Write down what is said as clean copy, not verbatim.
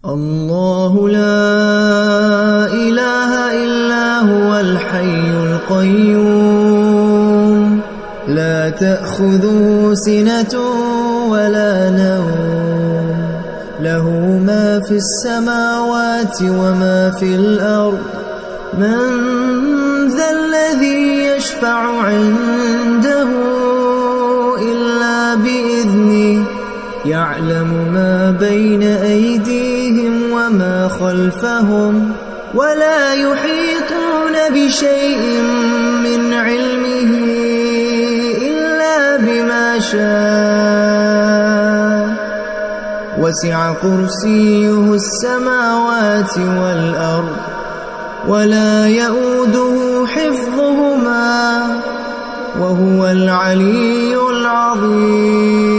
الله لا إله إلا هو الحي القيوم لا تأخذه سنة ولا نوم له ما في السماوات وما في الأرض من ذا الذي يشفع عنده إلا بإذنه يعلم ما بين أيديهم وما خلفهم ولا يحيطون بشيء من علمه إلا بما شاء وسع كرسيه السماوات والأرض ولا يؤوده حفظهما وهو العلي العظيم.